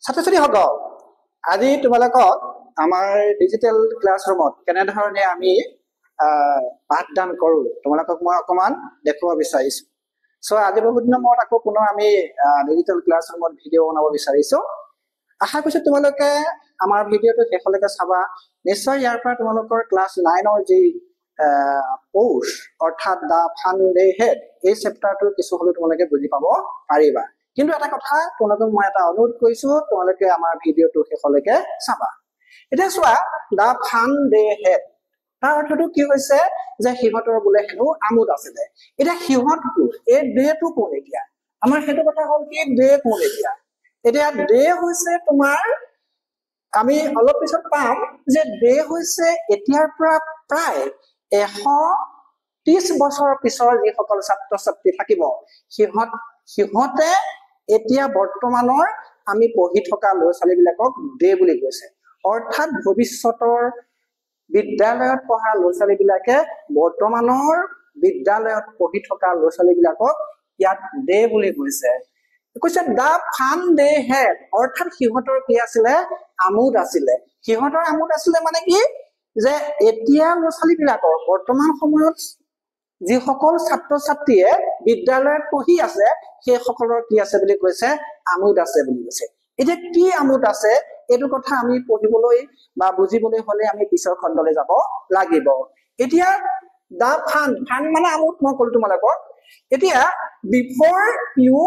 ছাত্ৰ-ছাত্ৰীসকল আজি তোমালোকক আমাৰ ডিজিটেল ক্লাছৰুমত কেনে ধৰণে আমি পাঠদান কৰো তোমালোকক মই অকমান দেখুৱাব বিচাৰিছো সো আজি বহুত দিনৰ মূৰত আকৌ পুনৰ আমি ডিজিটেল ক্লাছৰুমত ভিডিঅ' বনাব বিচাৰিছো আশা কৰিছো তোমালোকে আমাৰ ভিডিঅ'টো শেষলৈকে চাবা নিশ্চয় ইয়াৰ পৰা তোমালোকৰ ক্লাছ 9 ৰ যি কোৰ্স অৰ্থাৎ দা ফান ডে হেড এই চেপ্টাৰটো কিছু হলে তোমালোকে বুজি পাব পাৰিবা কিন্তু এটা কথা তোমালোকক মই এটা অনুৰোধ কৰিছো তোমালোকে আমাৰ ভিডিঅ'টো শেষলৈকে চাবা এটা চোৱা দা ফান ডে হেড তাৰ অৰ্থটো কি হৈছে যে হিহঁতৰ বোলে হেনো আমোদ আছিলে এটা হিহঁতটো এই ডেটো কোন এতিয়া আমাৰ হেতু কথা হ'ল কি ডে কোন এতিয়া ডে হৈছে তোমাৰ আমি অলপ পিছত পাম যে ডে হৈছে এতিয়াৰ পৰা প্ৰায় 130 বছৰ পিছৰ যি সকল ছাত্ৰ-ছাত্ৰী থাকিব সিহঁতে এতিয়া বৰ্তমানৰ আমি পঢ়ি থকা ল'ৰা-ছোৱালী বিলাকক ডে বুলি কৈছে অৰ্থাৎ ভৱিষ্যতৰ বিদ্যালয়ত পঢ়া ল'ৰা-ছোৱালী বিলাকে বৰ্তমানৰ বিদ্যালয়ত পঢ়ি থকা ল'ৰা-ছোৱালী বিলাকক ইয়াত ডে বুলি কৈছে কৈছে দা ফান ডে হেড অৰ্থাৎ সিহঁতৰ কি আছিলে আমোদ আছিলে সিহঁতৰ আমোদ আছিলে মানে কি যে এতিয়া ল'ৰা-ছোৱালী বিলাকৰ বৰ্তমান সময়ত যি সকল ছাত্ৰ-ছাত্ৰীয়ে বিদ্যালয়ত পঢ়ি আছে সেই সকলৰ কি আছে বুলি কৈছে আমোদ আছে বুলি কৈছে এতিয়া কি আমোদ আছে এইটো কথা আমি পঢ়িবলৈ বা বুজিবলৈ হলে আমি পিছৰ খণ্ডলৈ যাব লাগিব এতিয়া দা ফান মানে আমোদ মই কলো তোমালোকক এতিয়া বিফৰ ইউ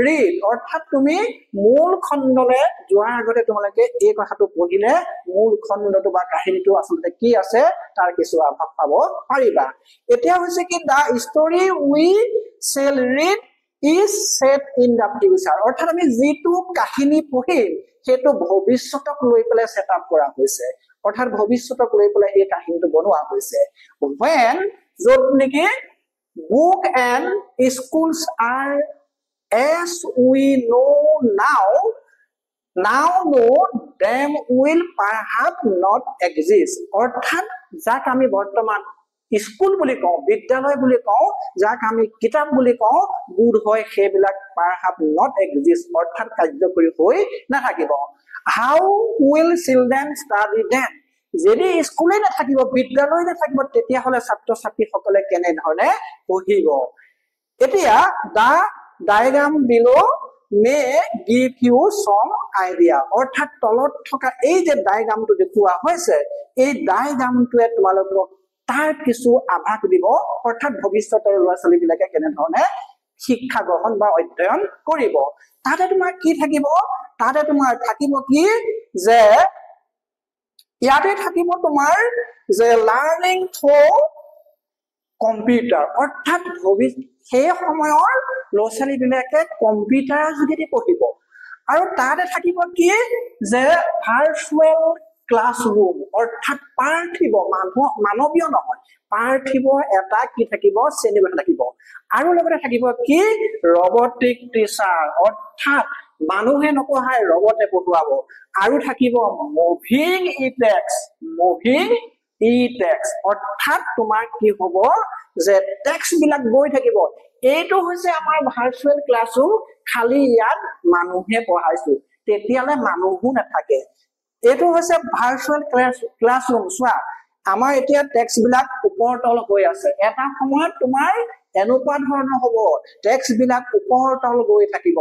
ৰিড অৰ্থাৎ তুমি মূল খণ্ডলৈ যোৱাৰ আগতে তোমালোকে এই কথাটো পঢ়িলে মূল খণ্ডটো বা কাহিনীটো আচলতে কি আছে তাৰ কিছু আভাস পাব পাৰিবা এতিয়া হৈছে কি the story we shall read is set in the future অৰ্থাৎ আমি যেটো কাহিনী পঢ়িম হেতু ভৱিষ্যতক লৈ পেলাই সেটআপ কৰা হৈছে অৰ্থাৎ ভৱিষ্যতক লৈ পেলাই এই কাহিনীটো বনোৱা হৈছে when যত নেকি book and schools are as we know now them will perhaps not exist অৰ্থাৎ যাক আমি বৰ্তমান স্কুল বুলি কওঁ বিদ্যালয় বুলি কওঁ যাক আমি কিতাপ বুলি কওঁ বুধ হয় সেইবিলাক perhaps not exist অৰ্থাৎ কাৰ্যকৰী হৈ নাথাকিব how will children study then যদি স্কুলে নাথাকিব বিদ্যালয় নাথাকিব তেতিয়া হলে ছাত্ৰ-ছাত্ৰী সকলে কেনে ধৰণে পঢ়িব এতিয়া দা diagram below may give you some idea অৰ্থাৎ তলত থকা এই যে ডায়াগ্ৰামটো দেখুওৱা হৈছে এই ডায়াগ্ৰামটোৱে তোমালোকক তাৰ কিছু আভাস দিব অৰ্থাৎ ভৱিষ্যতৰ ল'ৰা-ছোৱালী বিলাকে কেনে ধৰণে শিক্ষা গ্ৰহণ বা অধ্যয়ন কৰিব তাতে তোমাৰ কি থাকিব তাতে তোমাৰ থাকিব কি যে ইয়াতে থাকিব তোমাৰ যে লাৰ্নিং থ্ৰু কম্পিউটাৰ অৰ্থাৎ সেই সময়ৰ ল'ৰা-ছোৱালী বিলাকে কম্পিউটাৰৰ যোগেদি পঢ়িব আৰু তাতে থাকিব কি যে ভাৰ্চুৱেল ক্লাছৰুম অৰ্থাৎ পাৰ্থিব মানৱীয় নহয় পাৰ্থিব এটা কি থাকিব শ্ৰেণীকোঠা থাকিব আৰু লগতে থাকিব কি ৰবটিক টিচাৰ অৰ্থাৎ মানুহে নপঢ়ায় ৰবটে পঢ়ুৱাব আৰু থাকিব মুভিং ই টেক্স অৰ্থাৎ তোমাৰ কি হ'ব যে টেক্সট বিলাক গৈ থাকিব এইটো হৈছে আমাৰ ভাৰ্চুৱেল ক্লাছৰুম খালি ইয়াত মানুহে পঢ়াইছো তেতিয়ালে মানুহো নাথাকে এইটো হৈছে ভাৰ্চুৱেল ক্লাছৰুম চোৱা আমাৰ এতিয়া টেক্সট বিলাক ওপৰ তল হৈ আছে এটা সময়ত তোমাৰ এনেকুৱা ধৰণৰ হ'ব টেক্সট বিলাক ওপৰ তল গৈ থাকিব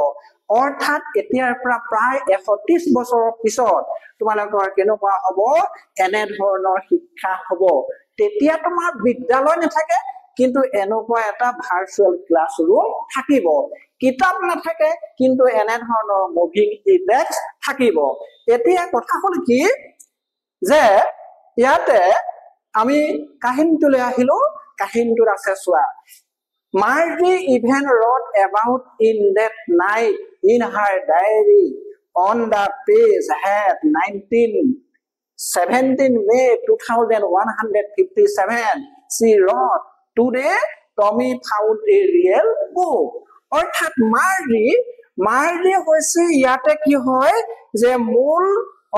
অৰ্থাৎ এতিয়াৰ পৰা প্ৰায় 130 বছৰৰ পিছত তোমালোকৰ কেনেকুৱা হ'ব এনে ধৰণৰ শিক্ষা হ'ব তেতিয়া তোমাৰ বিদ্যালয় নাথাকে কিন্তু এনেকুৱা এটা ভাৰ্চুৱেল ক্লাছৰুম থাকিব কিতাপ নাথাকে কিন্তু এনে ধৰণৰ মুভিং ই টেক্সট থাকিব এতিয়া কথা হ'ল কি যে ইয়াতে আমি কাহিনীটোলৈ আহিলো কাহিনীটোত আছে চোৱা Marty even wrote about in that night in her diary on the page had 17 May 2157 she wrote today Tommy found a real book অৰ্থাৎ মাৰ্ডি হৈছে ইয়াতে কি হয় যে মূল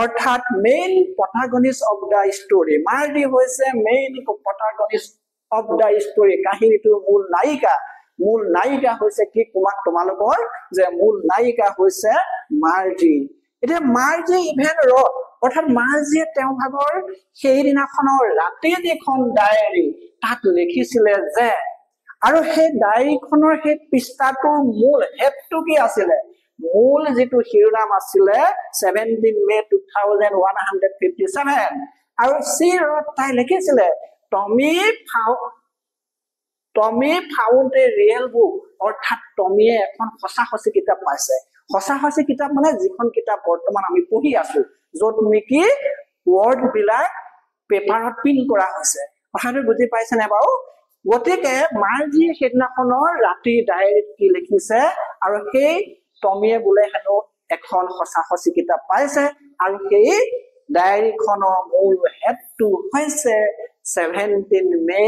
অৰ্থাৎ main protagonist of the story মাৰ্ডি হৈছে main protagonist of the story কাহিনীটোৰ মূল নায়িকা হৈছে কি তোমালোকৰ যে মূল নায়িকা হৈছে মাৰ্ডি এতিয়া মাৰ্জি ইভেন ৰড অৰ্থাৎ মাৰ্জিয়ে তেওঁ ভাগৰ সেইদিনাখনৰ ৰাতি যিখন ডায়েৰী তাত লিখিছিলে যে আৰু সেই ডায়েৰীখনৰ সেই পৃষ্ঠাটোৰ মূল হেডটো কি আছিলে মূল যিটো শিৰোনাম আছিলে 17 মে 2157 আৰু সি ৰড তাই লিখিছিলে টমি ফাউণ্ড এ ৰিয়েল বুক অৰ্থাৎ টমিয়ে এখন সঁচা কিতাপ পাইছে সঁচা কিতাপ মানে যিখন কিতাপ বৰ্তমান আমি পঢ়ি আছো য'ত নেকি ৱৰ্ড বিলাক পেপাৰত প্ৰিন্ট কৰা হৈছে কথাটো বুজি পাইছেনে বাৰু গতিকে মাৰ্জিয়ে সেইদিনাখনৰ ৰাতি ডায়েৰীত কি লিখিছে আৰু সেই টমিয়ে বোলে হেনো এখন সঁচা কিতাপ পাইছে আৰু সেই ডায়েৰীখনৰ মূল হেডটো হৈছে 17 মে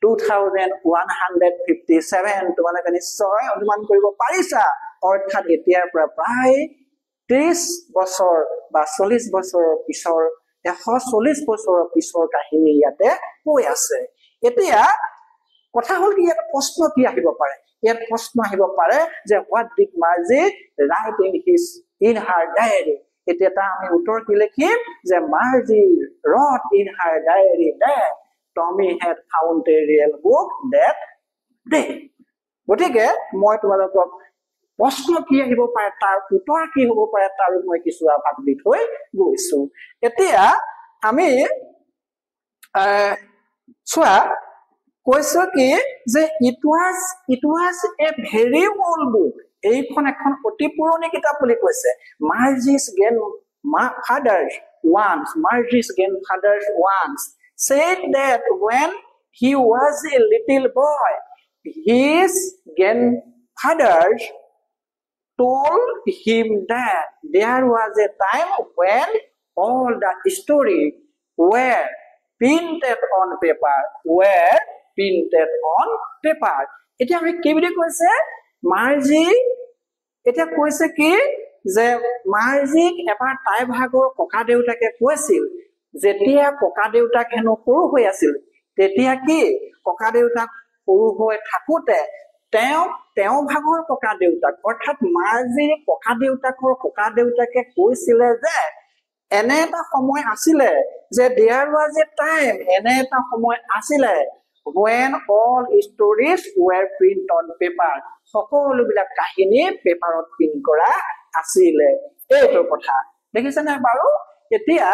2157 তোমালোকে নিশ্চয় অনুমান কৰিব পাৰিছা অৰ্থাৎ এতিয়াৰ পৰা প্ৰায় 30 বছৰ বা 40 বছৰৰ পিছৰ 140 বছৰৰ পিছৰ কাহিনী ইয়াতে কৈ আছে এতিয়া কথা হ'ল কি ইয়াত প্ৰশ্ন কি আহিব পাৰে ইয়াত প্ৰশ্ন আহিব পাৰে যে what did Margie write in her diary এতিয়া তা আমি উত্তৰ কি লিখিম যে Margie wrote in her diary that Tommy had found a real book that day গতিকে মই তোমালোকক প্ৰশ্ন কি আহিব পাৰে তাৰ উত্তৰ কি হ'ব পাৰে তাৰ মই কিছু আভাস দি থৈ গৈছো এতিয়া আমি চোৱা কৈছো কি যে it was a very old book এইখন এখন অতি পুৰণি কিতাপ বুলি কৈছে Margie's grandfathers once said that when he was a little boy his grandfathers told him that there was a time when all the stories were printed on paper এটা আমি কি বুলি কৈছে মাৰ্জি এটা কৈছে কি যে মাৰ্জিক এবাৰ তাই ভাগৰ ককা দেউতাকে কৈছিল যেতিয়া ককা দেউতাক হেনো সৰু হৈ আছিল তেতিয়া কি ককা দেউতাক সৰু হৈ থাকোতে তেওঁ ভাগৰ ককা দেউতাক অৰ্থাৎ মাৰ্জিৰ ককা দেউতাকে কৈছিলে যে এনে এটা সময় আছিলে যে there was a time এনে এটা সময় আছিলে when all stories were printed on paper সকলো বিলাক কাহিনী পেপাৰত প্ৰিন্ট কৰা আছিলে এইটো কথা দেখিছেনে বাৰু এতিয়া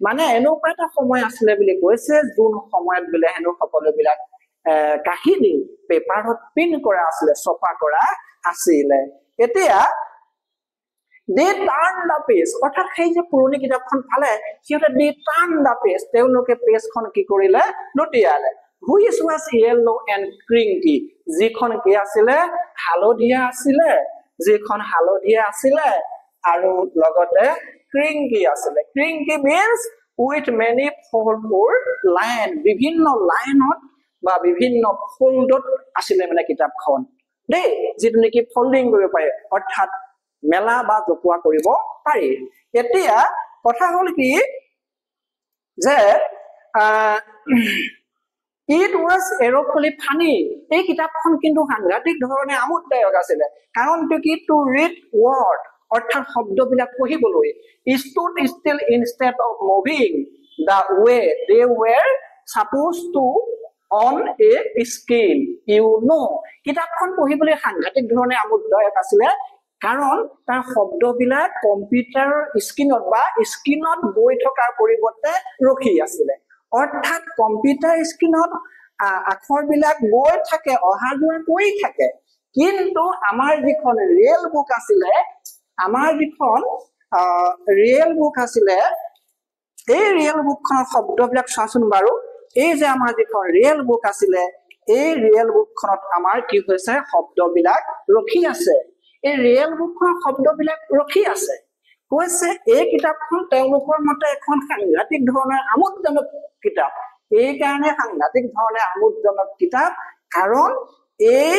মানে এনেকুৱা এটা সময় আছিলে বুলি কৈছে যোন সময়ত বোলে হেনো সকলো বিলাক কাহিনী পেপাৰত প্ৰিন্ট কৰা আছিলে ছপা কৰা আছিলে এতিয়া they turned the page অৰ্থাৎ সেই যে পুৰণি কিতাপখন পালে সিহঁতে they turned the page তেওঁলোকে পেজখন কি কৰিলে লুটিয়ালে which was yellow and crinky যিখন কি আছিলে হালধীয়া আছিলে আৰু লগতে crinky আছিলে crinky means with many fold line বিভিন্ন লাইনত বা বিভিন্ন ফোল্ডত আছিলে মানে কিতাপখন দেই যিটো নেকি ফোল্ডিং কৰিব পাৰে অৰ্থাৎ মেলা বা জপোৱা কৰিব পাৰি এতিয়া কথা হ'ল কি যে it was errorfully funny এই কিতাপখন কিন্তু সাংঘাতিক ধৰণে আমোদদায়ক আছিলে কাৰণ কি to read word অৰ্থাৎ শব্দবিলাক পঢ়িবলৈ stood still instead of moving the way they were supposed to on a screen কিতাপখন পঢ়িবলৈ সাংঘাতিক ধৰণে আমোদদায়ক আছিলে কাৰণ তাৰ শব্দবিলাক কম্পিউটাৰ স্ক্ৰিনত গৈ থকাৰ পৰিৱৰ্তে ৰখি আছিলে অৰ্থাৎ কম্পিউটাৰ স্ক্ৰিনত আখৰবিলাক গৈ থাকে অহা যোৱা কৰি থাকে কিন্তু আমাৰ যিখন ৰিয়েল বুক আছিলে এই ৰিয়েল বুকখনৰ শব্দবিলাক চাচোন বাৰু এই যে আমাৰ যিখন ৰিয়েল বুক আছিলে এই ৰিয়েল বুকখনত আমাৰ কি হৈছে শব্দবিলাক ৰখি আছে এই ৰিয়েল বুকখনৰ শব্দবিলাক ৰখি আছে কৈছে এই কিতাপখন তেওঁলোকৰ মতে এখন সাংঘাতিক ধৰণৰ আমোদজনক কিতাপ এই কাৰণে সাংঘাতিক ধৰণে আমোদজনক কিতাপ কাৰণ এই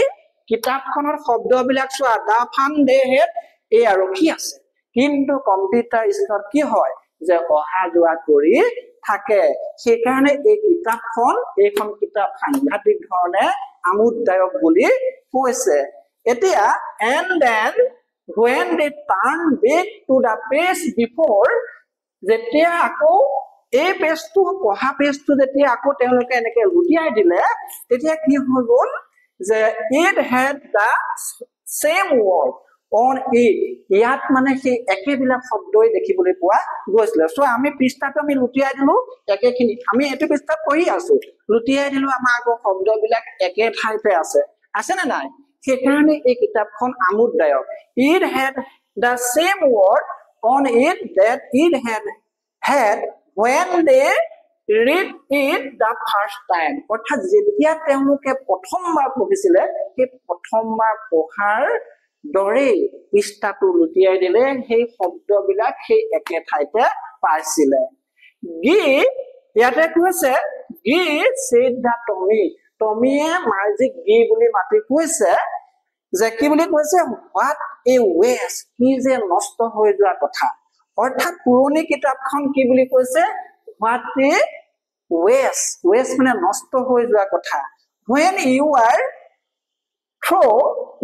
কিতাপখনৰ শব্দবিলাক চোৱা দা ফান দে হেড এই ৰখি আছে কিন্তু কম্পিউটাৰ স্ক্ৰিনত কি হয় যে অহা যোৱা কৰি থাকে সেইকাৰণে এইখন কিতাপ সাংঘাতিক ধৰণে আমোদদায়ক বুলি কৈছে এতিয়া and then when they turn back to the page before, যেতিয়া আকৌ এই পেজটো পঢ়া পেজটো যেতিয়া আকৌ তেওঁলোকে এনেকে লুটিয়াই দিলে তেতিয়া কি হৈ গ'ল যে it had the same word on it, ইয়াত মানে সেই একেবিলাক শব্দই দেখিবলৈ পোৱা গৈছিল। সো আমি পৃষ্ঠাটো আমি লুটিয়াই দিলো একেখিনি, আমি এইটো পৃষ্ঠাত পঢ়ি আছো, লুটিয়াই দিলো আমাৰ আকৌ শব্দবিলাক একে ঠাইতে আছে নে নাই? সেইকাৰণে এই কিতাপখন আমোদদায়ক। It had the same word on it that it had when they read it the first time, অৰ্থাৎ যেতিয়া তেওঁলোকে প্ৰথমবাৰ পঢ়িছিলে সেই প্ৰথমবাৰ পঢ়াৰ দৰে পৃষ্ঠাটো লুটিয়াই দিলে সেই শব্দবিলাক সেই একে ঠাইতে পাইছিলে। গি ইয়াতে কৈছে গি said the Tommy, টমিয়ে মাৰ্জিক গি বুলি মাতি কৈছে যে কি বুলি কৈছে what a waste, কি যে নষ্ট হৈ যোৱা কথা। অৰ্থাৎ পুৰণি কিতাপখন কি বুলি কৈছে what a waste, waste মানে নষ্ট হৈ যোৱা কথা। when you are through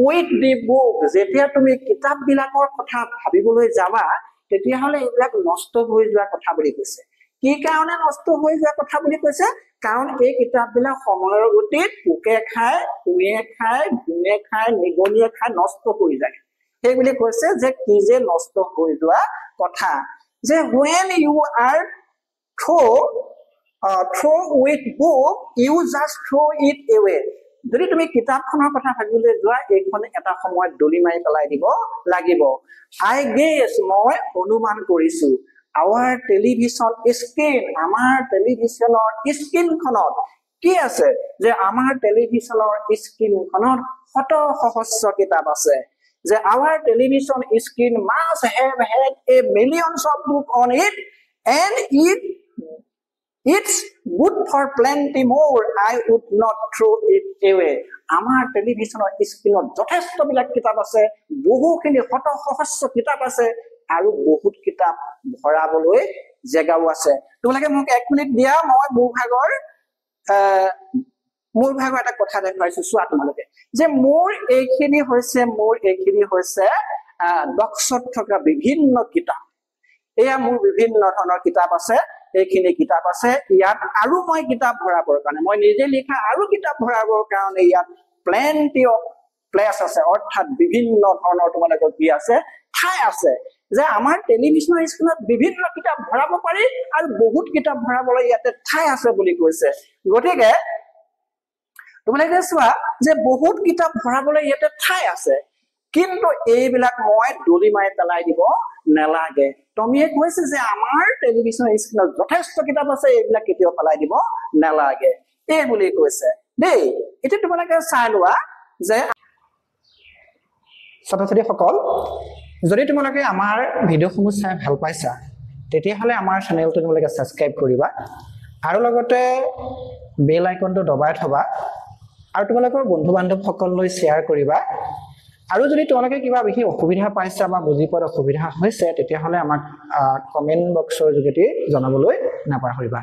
with the book, যেতিয়া তুমি কিতাপ বিলাকৰ কথা ভাবিবলৈ যাবা তেতিয়াহলে এইবিলাক নষ্ট হৈ যোৱা কথা বুলি কৈছে। কি কাৰণে নষ্ট হৈ যোৱা কথা বুলি কৈছে? কাৰণ এই কিতাপবিলাক সময়ৰ গতিত পোকে খায়, উয়ে খায়, গুণে খায়, নিগনিয়ে খায়, নষ্ট হৈ যায়। সেই বুলি কৈছে যে কি যে নষ্ট হৈ যোৱা কথা। যে when you are throw with book, you just throw it away, যদি তুমি কিতাপখনৰ কথা ভাবিবলৈ যোৱা এইখন এটা সময়ত দলি মাৰি পেলাই দিব লাগিব। I guess, মই অনুমান কৰিছো, our television screen, আমাৰ টেলিভিছনৰ স্ক্ৰীনখনত কি আছে যে আমাৰ টেলিভিছনৰ স্ক্ৰীনখনত শত সহস্ৰ কিতাপ আছে। যে our television screen must have had a millions of book on it and it's good for plenty more, I would not throw it away, আমাৰ টেলিভিছনৰ স্ক্ৰীনত যথেষ্ট বিলাক কিতাপ আছে, বহুখিনি শত সহস্ৰ কিতাপ আছে আৰু বহুত কিতাপ ভৰাবলৈ জেগাও আছে। তোমালোকে মোক 1 মিনিট দিয়া, মই মোৰ ভাগৰ এটা কথা দেখাইছো চোৱা তোমালোকে। যে মোৰ এইখিনি হৈছে বক্সত থকা বিভিন্ন কিতাপ। এয়া মোৰ বিভিন্ন ধৰণৰ কিতাপ আছে, এইখিনি কিতাপ আছে ইয়াত, আৰু মই কিতাপ ভৰাবৰ কাৰণে, মই নিজে লিখা আৰু কিতাপ ভৰাবৰ কাৰণে ইয়াত plenty of place আছে, অৰ্থাৎ বিভিন্ন ধৰণৰ তোমালোকৰ কি আছে ঠাই আছে। যে আমাৰ টেলিভিছনৰ স্ক্ৰীনত বিভিন্ন কিতাপ ভৰাব পাৰি আৰু বহুত কিতাপ ভৰাবলৈ ইয়াতে ঠাই আছে বুলি কৈছে। গতিকে তোমালোকে চোৱা যে বহুত কিতাপ ভৰাবলৈ ইয়াতে ঠাই আছে, কিন্তু এইবিলাক মই দলি মাৰি পেলাই দিব নালাগে। টমিয়ে কৈছে যে আমাৰ টেলিভিছনৰ স্ক্ৰীনত যথেষ্ট কিতাপ আছে, এইবিলাক কেতিয়াও পেলাই দিব নালাগে এই বুলি কৈছে দেই। এতিয়া তোমালোকে চাই লোৱা যে ছাত্ৰ-ছাত্ৰীসকল, যদি তোমালোকে আমাৰ ভিডিঅ'সমূহ চাই ভাল পাইছা তেতিয়াহ'লে আমাৰ চেনেলটো তোমালোকে ছাবস্ক্ৰাইব কৰিবা আৰু লগতে বেল আইকনটো দবাই থবা আৰু তোমালোকৰ বন্ধু-বান্ধৱসকললৈ শ্বেয়াৰ কৰিবা। আৰু যদি তোমালোকে কিবা বিশেষ অসুবিধা পাইছা বা বুজি পোৱাৰ অসুবিধা হৈছে তেতিয়াহ'লে আমাক কমেণ্ট বক্সৰ যোগেদি জনাবলৈ নাপাহৰিবা।